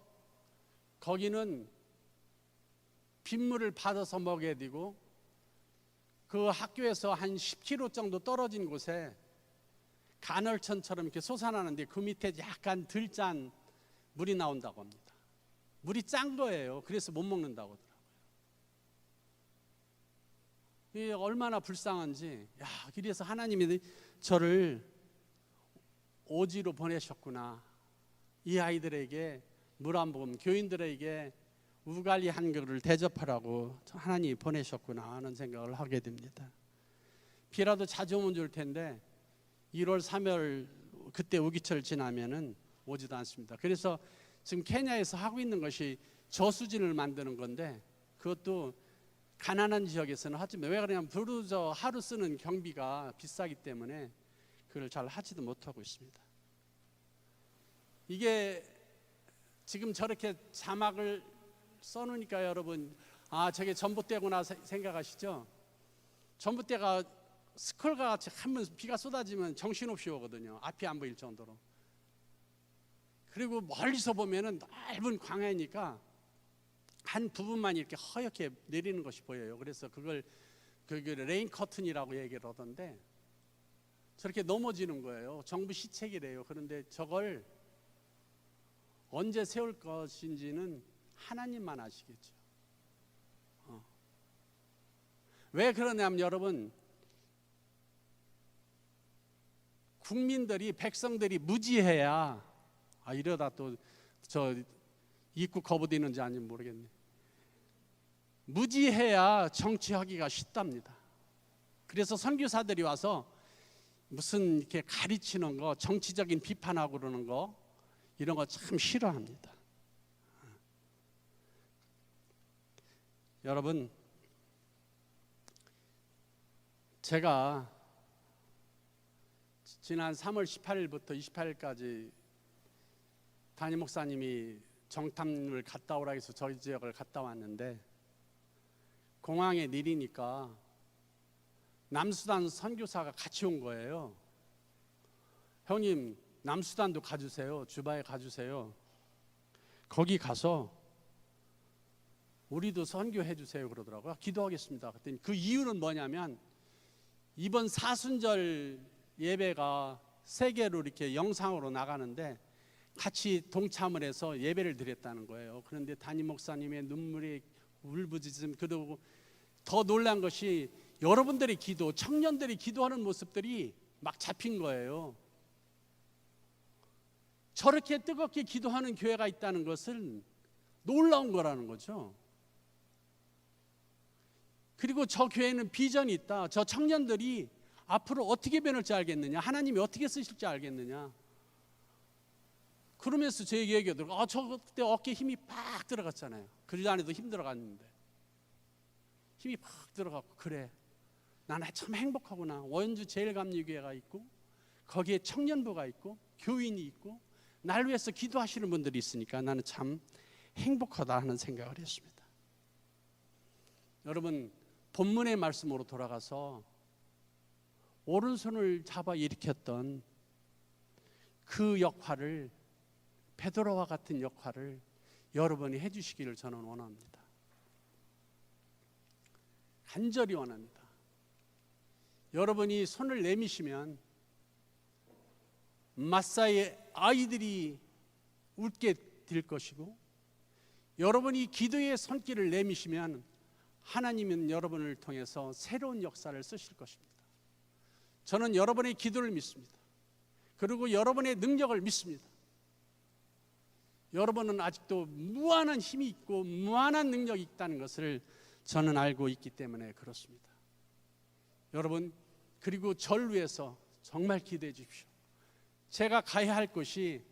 C: 거기는 빗물을 받아서 먹여야 되고 그 학교에서 한 10km 정도 떨어진 곳에 간헐천처럼 이렇게 솟아나는데 그 밑에 약간 덜 짠 물이 나온다고 합니다. 물이 짠 거예요. 그래서 못 먹는다고 하더라고요. 이게 얼마나 불쌍한지. 야, 그래서 하나님이 저를 오지로 보내셨구나. 이 아이들에게 물 한 모금, 교인들에게 우갈리 한 그릇을 대접하라고 하나님이 보내셨구나 하는 생각을 하게 됩니다. 비라도 자주 오면 좋을 텐데 1월, 3월 그때 우기철 지나면은 오지도 않습니다. 그래서 지금 케냐에서 하고 있는 것이 저수진을 만드는 건데 그것도 가난한 지역에서는 하지만 왜 그러냐면 부르저 하루 쓰는 경비가 비싸기 때문에 그걸 잘 하지도 못하고 있습니다. 이게 지금 저렇게 자막을 써놓으니까 여러분 저게 전봇대구나 생각하시죠? 전봇대가 스컬과 같이 한번 비가 쏟아지면 정신없이 오거든요. 앞이 안 보일 정도로. 그리고 멀리서 보면은 넓은 광야니까 한 부분만 이렇게 허옇게 내리는 것이 보여요. 그래서 그걸 레인 커튼이라고 얘기를 하던데 저렇게 넘어지는 거예요. 정부 시책이래요. 그런데 저걸 언제 세울 것인지는 하나님만 아시겠죠. 왜 그러냐면 여러분, 국민들이, 백성들이 무지해야, 이러다 또 저 입국 거부되는지 아닌지 모르겠네. 무지해야 정치하기가 쉽답니다. 그래서 선교사들이 와서 무슨 이렇게 가르치는 거, 정치적인 비판하고 그러는 거, 이런 거 참 싫어합니다. 여러분, 제가 지난 3월 18일부터 28일까지 담임 목사님이 정탐을 갔다 오라 해서 저희 지역을 갔다 왔는데, 공항에 내리니까 남수단 선교사가 같이 온 거예요. 형님, 남수단도 가주세요. 주바에 가주세요. 거기 가서 우리도 선교해 주세요 그러더라고요. 기도하겠습니다. 그랬더니 그 이유는 뭐냐면, 이번 사순절 예배가 세계로 이렇게 영상으로 나가는데 같이 동참을 해서 예배를 드렸다는 거예요. 그런데 담임 목사님의 눈물이 울부짖음, 그리고 더 놀란 것이 여러분들의 기도, 청년들이 기도하는 모습들이 막 잡힌 거예요. 저렇게 뜨겁게 기도하는 교회가 있다는 것은 놀라운 거라는 거죠. 그리고 저 교회는 비전이 있다. 저 청년들이 앞으로 어떻게 변할지 알겠느냐, 하나님이 어떻게 쓰실지 알겠느냐. 그러면서 제 얘기가 들어, 저 그때 어깨에 힘이 팍 들어갔잖아요. 그 안에도 힘 들어갔는데 힘이 팍 들어갔고, 그래, 나는 참 행복하구나. 원주 제일감리교회가 있고 거기에 청년부가 있고 교인이 있고 날 위해서 기도하시는 분들이 있으니까 나는 참 행복하다 하는 생각을 했습니다. 여러분, 본문의 말씀으로 돌아가서 오른손을 잡아 일으켰던 그 역할을, 베드로와 같은 역할을 여러분이 해주시기를 저는 원합니다. 간절히 원합니다. 여러분이 손을 내미시면 마사의 아이들이 웃게 될 것이고, 여러분이 기도의 손길을 내미시면 하나님은 여러분을 통해서 새로운 역사를 쓰실 것입니다. 저는 여러분의 기도를 믿습니다. 그리고 여러분의 능력을 믿습니다. 여러분은 아직도 무한한 힘이 있고 무한한 능력이 있다는 것을 저는 알고 있기 때문에 그렇습니다. 여러분, 그리고 저를 위해서 정말 기도해 주십시오. 제가 가야 할 곳이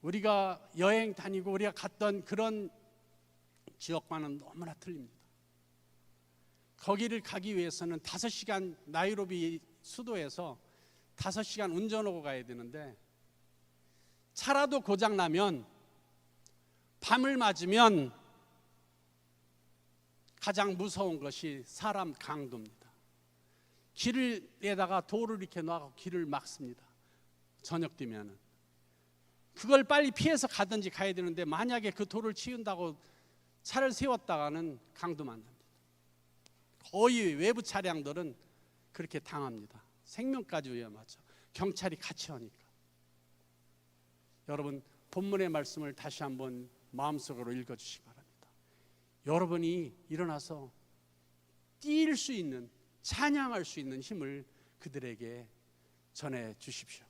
C: 우리가 여행 다니고 우리가 갔던 그런 지역과는 너무나 틀립니다. 거기를 가기 위해서는 5시간, 나이로비 수도에서 5시간 운전하고 가야 되는데, 차라도 고장나면, 밤을 맞으면 가장 무서운 것이 사람 강도입니다. 길에다가 돌을 이렇게 놔서 길을 막습니다. 저녁 되면은 그걸 빨리 피해서 가든지 가야 되는데, 만약에 그 돌을 치운다고 차를 세웠다가는 강도 만납니다. 거의 외부 차량들은 그렇게 당합니다. 생명까지 위험하죠. 경찰이 같이 하니까. 여러분, 본문의 말씀을 다시 한번 마음속으로 읽어주시기 바랍니다. 여러분이 일어나서 뛸 수 있는, 찬양할 수 있는 힘을 그들에게 전해 주십시오.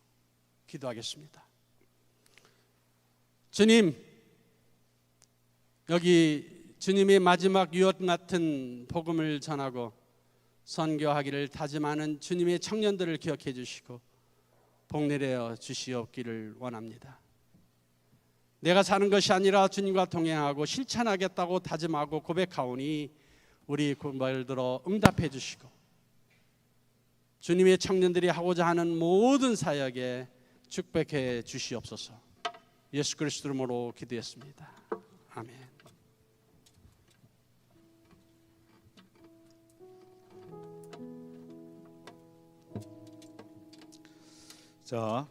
C: 기도하겠습니다. 주님, 여기 주님의 마지막 유언 같은 복음을 전하고 선교하기를 다짐하는 주님의 청년들을 기억해 주시고 복내려 주시옵기를 원합니다. 내가 사는 것이 아니라 주님과 동행하고 실천하겠다고 다짐하고 고백하오니 우리 말 들어 응답해 주시고, 주님의 청년들이 하고자 하는 모든 사역에 축복해 주시옵소서. 예수 그리스도 이름으로 기도했습니다. 아멘.
D: 자,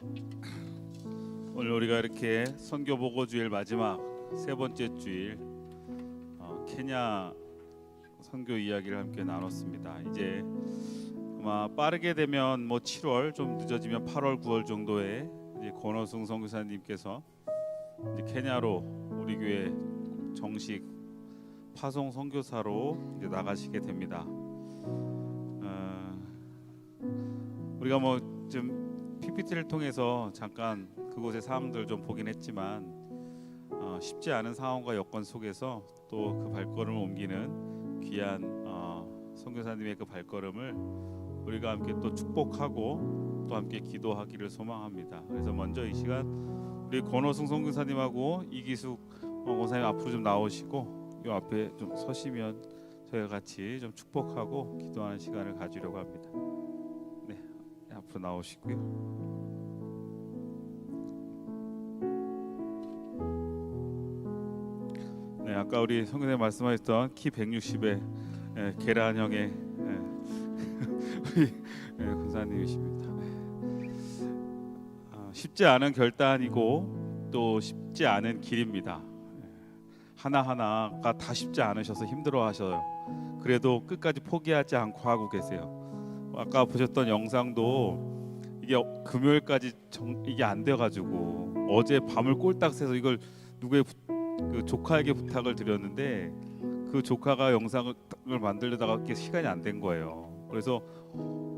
D: 오늘 우리가 이렇게 선교 보고 주일 마지막 세 번째 주일 케냐 선교 이야기를 함께 나눴습니다. 이제 아마 빠르게 되면 7월, 좀 늦어지면 8월, 9월 정도에 이제 권호승 선교사님께서 이제 케냐로 우리 교회 정식 파송 선교사로 이제 나가시게 됩니다. 우리가 뭐 좀 PPT를 통해서 잠깐 그곳의 상황들 좀 보긴 했지만 쉽지 않은 상황과 여건 속에서 또 그 발걸음을 옮기는 귀한 선교사님의 그 발걸음을 우리가 함께 또 축복하고 또 함께 기도하기를 소망합니다. 그래서 먼저 이 시간 우리 권호승 선교사님하고 이기숙 권사님 앞으로 좀 나오시고 이 앞에 좀 서시면 저희가 같이 좀 축복하고 기도하는 시간을 가지려고 합니다. 네, 앞으로 나오시고요. 네, 아까 우리 선교사님 말씀하셨던 키 160의 계란형의 우리 권사님이십니다. 쉽지 않은 결단이고 또 쉽지 않은 길입니다. 하나하나가 다 쉽지 않으셔서 힘들어하셔요. 그래도 끝까지 포기하지 않고 하고 계세요. 아까 보셨던 영상도 이게 금요일까지 이게 안 돼가지고 어제 밤을 꼴딱 새서 이걸 누구의 그 조카에게 부탁을 드렸는데 그 조카가 영상을 만들려다가 시간이 안 된 거예요. 그래서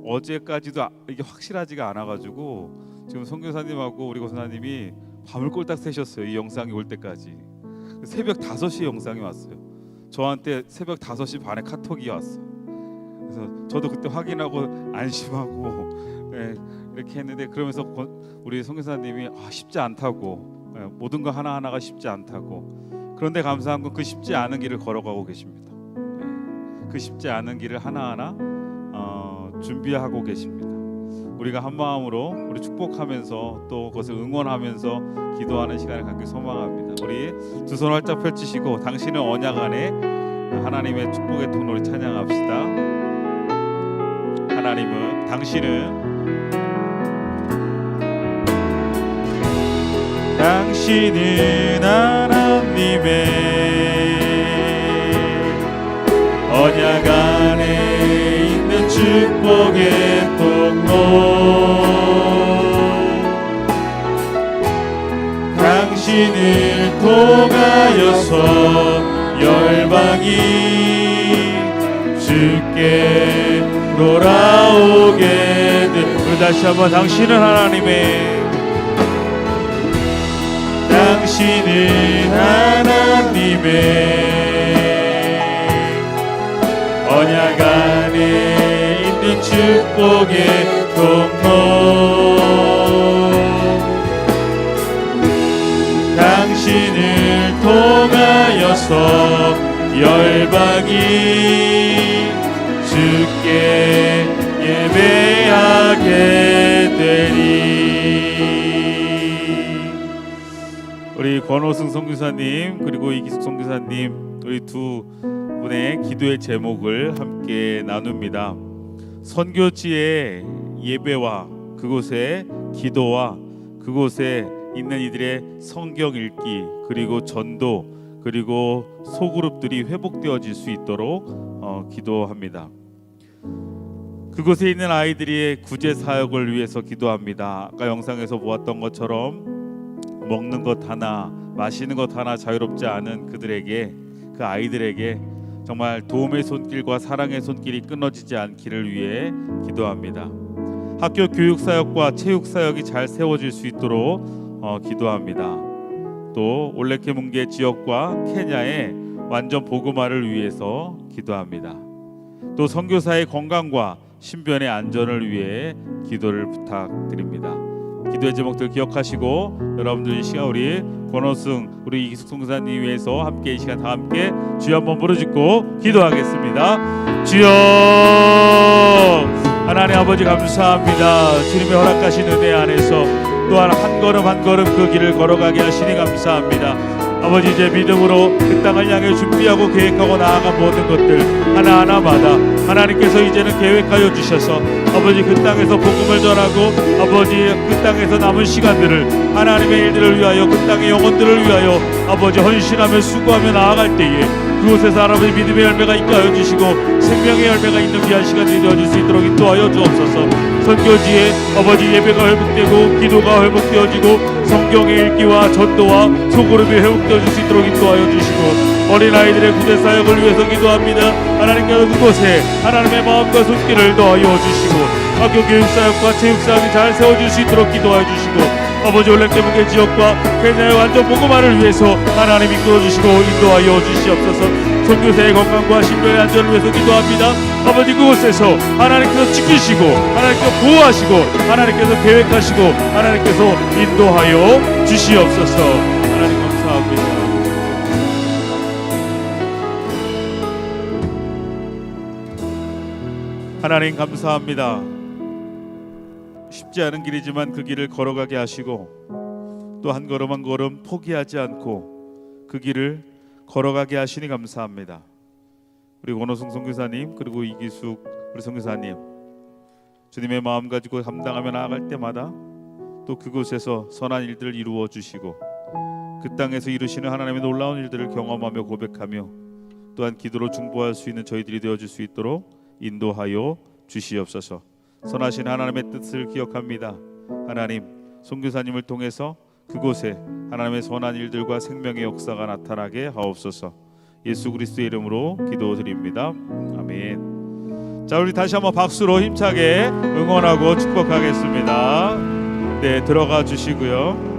D: 어제까지도 이게 확실하지가 않아가지고 지금 선교사님하고 우리 권사님이 밤을 꼴딱 새셨어요. 이 영상이 올 때까지. 새벽 5시 영상이 왔어요. 저한테 새벽 5시 반에 카톡이 왔어요. 그래서 저도 그때 확인하고 안심하고 이렇게 했는데 그러면서 우리 선교사님이 쉽지 않다고 모든 거 하나하나가 쉽지 않다고 그런데 감사한 건 그 쉽지 않은 길을 걸어가고 계십니다. 그 쉽지 않은 길을 하나하나 준비하고 계십니다. 우리가 한 마음으로 우리 축복하면서 또 그것을 응원하면서 기도하는 시간을 갖기 소망합니다. 우리 두 손 활짝 펼치시고 당신은 언약 안에 하나님의 축복의 통로를 찬양합시다. 하나님은 당신은 하나님의 언약 안에 있는 축복의 통로 당신을 통하여서 열방이 주께 돌아오게 되 다시 한번 당신은 하나님의 언약 안에 있는 축복의 통로 당신을 통하여서 열방이 주께 예배하게 되리. 우리 권호승 선교사님 그리고 이기숙 선교사님 우리 두 분의 기도의 제목을 함께 나눕니다. 선교지의 예배와 그곳의 기도와 그곳에 있는 이들의 성경 읽기 그리고 전도 그리고 소그룹들이 회복되어질 수 있도록 기도합니다. 그곳에 있는 아이들의 구제 사역을 위해서 기도합니다. 아까 영상에서 보았던 것처럼 먹는 것 하나 마시는 것 하나 자유롭지 않은 그들에게 그 아이들에게 정말 도움의 손길과 사랑의 손길이 끊어지지 않기를 위해 기도합니다. 학교 교육사역과 체육사역이 잘 세워질 수 있도록 기도합니다. 또 올레케문게 지역과 케냐의 완전 복음화를 위해서 기도합니다. 또 선교사의 건강과 신변의 안전을 위해 기도를 부탁드립니다. 기도의 제목들 기억하시고 여러분들 이 시간 우리 권호승 우리 이기숙 선교사님 위해서 함께 이 시간 다 함께 주여 한번 부르짖고 기도하겠습니다. 주여 하나님 아버지 감사합니다. 주님의 허락하신 은혜 안에서 또한 한 걸음 한 걸음 그 길을 걸어가게 하시니 감사합니다. 아버지 이제 믿음으로 그 땅을 향해 준비하고 계획하고 나아간 모든 것들 하나하나마다 하나님께서 이제는 계획하여 주셔서 아버지 그 땅에서 복음을 전하고 아버지 그 땅에서 남은 시간들을 하나님의 일들을 위하여 그 땅의 영혼들을 위하여 아버지 헌신하며 수고하며 나아갈 때에 그곳에서 하나님의 믿음의 열매가 있게 하여 주시고 생명의 열매가 있는 귀한 시간이 되어질 수 있도록 인도하여 주옵소서. 선교지에 아버지 예배가 회복되고 기도가 회복되어지고 성경의 읽기와 전도와 소그룹이 회복되어질 수 있도록 인도하여 주시고 어린아이들의 구제 사역을 위해서 기도합니다. 하나님께서 그곳에 하나님의 마음과 손길을 더하여 주시고 학교 교육사역과 체육사역이 잘 세워질 수 있도록 기도하여 주시고 아버지 올랭대목의 지역과 케냐의 완전 복음화를 위해서 하나님 이끌어주시고 인도하여 주시옵소서. 선교사의 건강과 신병의 안전을 위해서 기도합니다. 아버지 그곳에서 하나님께서 지키시고 하나님께서 보호하시고 하나님께서 계획하시고 하나님께서 인도하여 주시옵소서. 하나님 감사합니다. 하나님 감사합니다. 쉽지 않은 길이지만 그 길을 걸어가게 하시고 또 한 걸음 한 걸음 포기하지 않고 그 길을 걸어가게 하시니 감사합니다. 우리 권호승 선교사님 그리고 이기숙 우리 선교사님 주님의 마음 가지고 감당하며 나아갈 때마다 또 그곳에서 선한 일들을 이루어 주시고 그 땅에서 이루시는 하나님의 놀라운 일들을 경험하며 고백하며 또한 기도로 중보할 수 있는 저희들이 되어줄 수 있도록 인도하여 주시옵소서. 선하신 하나님의 뜻을 기억합니다. 하나님 선교사님을 통해서 그곳에 하나님의 선한 일들과 생명의 역사가 나타나게 하옵소서. 예수 그리스도의 이름으로 기도드립니다. 아멘. 자, 우리 다시 한번 박수로 힘차게 응원하고 축복하겠습니다. 네, 들어가 주시고요.